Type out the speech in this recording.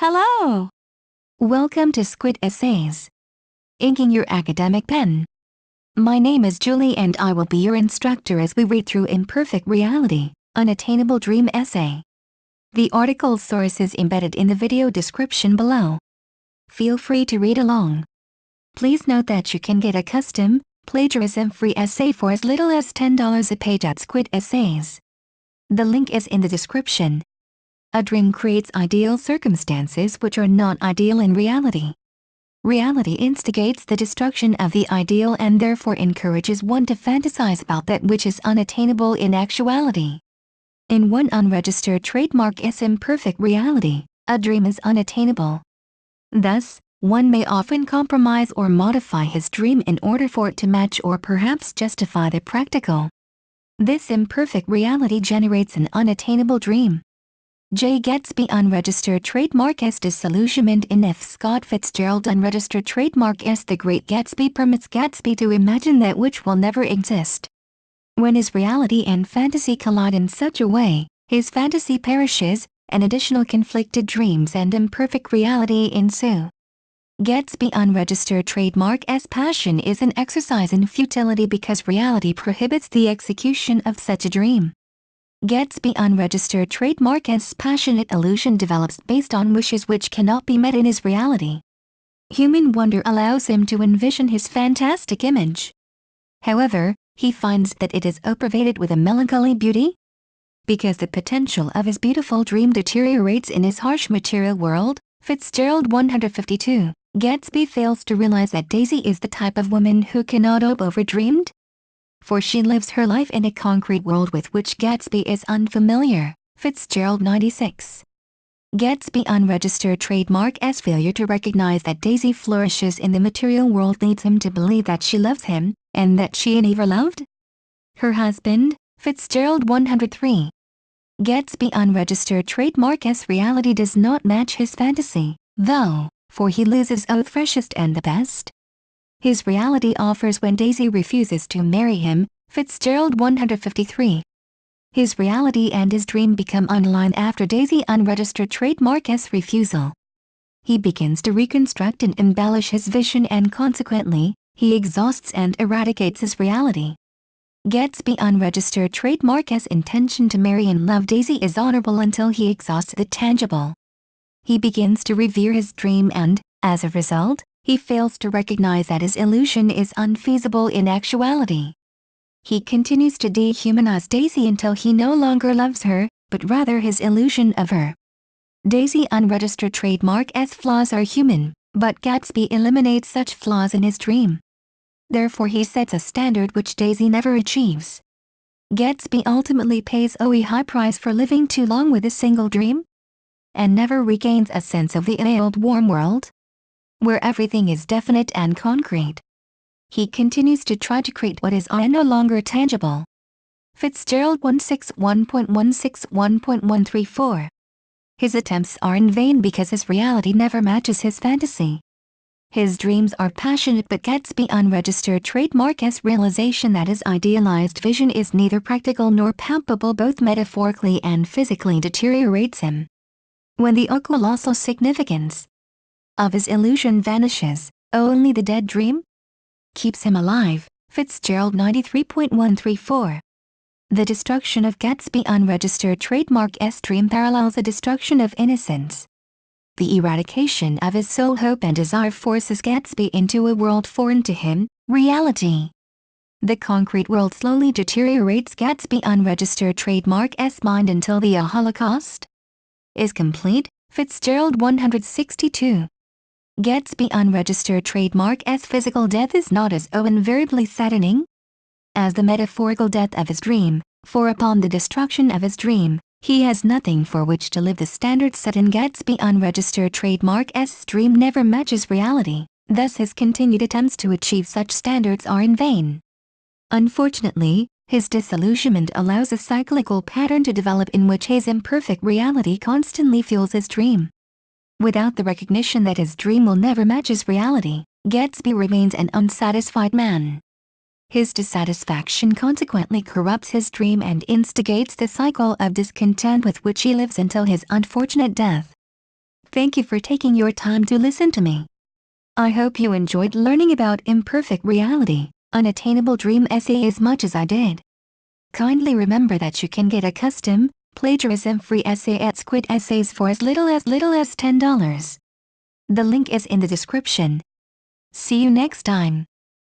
Hello! Welcome to Squid Essays. Inking your academic pen. My name is Julie and I will be your instructor as we read through Imperfect Reality, Unattainable Dream Essay. The article source is embedded in the video description below. Feel free to read along. Please note that you can get a custom, plagiarism-free essay for as little as $10 a page at Squid Essays. The link is in the description. A dream creates ideal circumstances which are not ideal in reality. Reality instigates the destruction of the ideal and therefore encourages one to fantasize about that which is unattainable in actuality. In one unregistered trademark as imperfect reality, a dream is unattainable. Thus, one may often compromise or modify his dream in order for it to match or perhaps justify the practical. This imperfect reality generates an unattainable dream. J. Gatsby Unregistered Trademark S. Disillusionment in F. Scott Fitzgerald Unregistered Trademark S. The Great Gatsby permits Gatsby to imagine that which will never exist. When his reality and fantasy collide in such a way, his fantasy perishes, and additional conflicted dreams and imperfect reality ensue. Gatsby Unregistered Trademark S. Passion is an exercise in futility because reality prohibits the execution of such a dream. Gatsby Unregistered Trademark S. Passionate illusion develops based on wishes which cannot be met in his reality. Human wonder allows him to envision his fantastic image. However, he finds that it is pervaded with a melancholy beauty. Because the potential of his beautiful dream deteriorates in his harsh material world, Fitzgerald 152, Gatsby fails to realize that Daisy is the type of woman who cannot overdreamed. For she lives her life in a concrete world with which Gatsby is unfamiliar. Fitzgerald 96. Gatsby Unregistered Trademark S. Failure to recognize that Daisy flourishes in the material world leads him to believe that she loves him, and that she never loved her husband. Fitzgerald 103. Gatsby Unregistered Trademark S. Reality does not match his fantasy, though, for he loses the freshest and the best. His reality offers when Daisy refuses to marry him. Fitzgerald 153. His reality and his dream become unaligned after Daisy Unregistered Trademark S. refusal. He begins to reconstruct and embellish his vision and consequently, he exhausts and eradicates his reality. Gatsby Unregistered Trademark S. intention to marry and love Daisy is honorable until he exhausts the tangible. He begins to revere his dream and, as a result, he fails to recognize that his illusion is unfeasible in actuality. He continues to dehumanize Daisy until he no longer loves her, but rather his illusion of her. Daisy Unregistered Trademark S. Flaws are human, but Gatsby eliminates such flaws in his dream. Therefore he sets a standard which Daisy never achieves. Gatsby ultimately pays a high price for living too long with a single dream, and never regains a sense of the old warm world, where everything is definite and concrete. He continues to try to create what is no longer tangible. Fitzgerald 161.161.134. His attempts are in vain because his reality never matches his fantasy. His dreams are passionate but Gatsby Unregistered Trademark S. realization that his idealized vision is neither practical nor palpable both metaphorically and physically deteriorates him. When the colossal significance of his illusion vanishes, only the dead dream keeps him alive. Fitzgerald 93.134. The destruction of Gatsby Unregistered Trademark S. dream parallels the destruction of innocence. The eradication of his sole hope and desire forces Gatsby into a world foreign to him, reality. The concrete world slowly deteriorates Gatsby Unregistered Trademark S. mind until the Holocaust is complete. Fitzgerald 162. Gatsby Unregistered Trademark S. physical death is not as invariably saddening as the metaphorical death of his dream, for upon the destruction of his dream, he has nothing for which to live. The standard set in Gatsby Unregistered Trademark S. dream never matches reality, thus his continued attempts to achieve such standards are in vain. Unfortunately, his disillusionment allows a cyclical pattern to develop in which his imperfect reality constantly fuels his dream. Without the recognition that his dream will never match his reality, Gatsby remains an unsatisfied man. His dissatisfaction consequently corrupts his dream and instigates the cycle of discontent with which he lives until his unfortunate death. Thank you for taking your time to listen to me. I hope you enjoyed learning about imperfect reality, unattainable dream essay as much as I did. Kindly remember that you can get a custom, plagiarism-free essay at Squid Essays for as little as $10. The link is in the description. See you next time.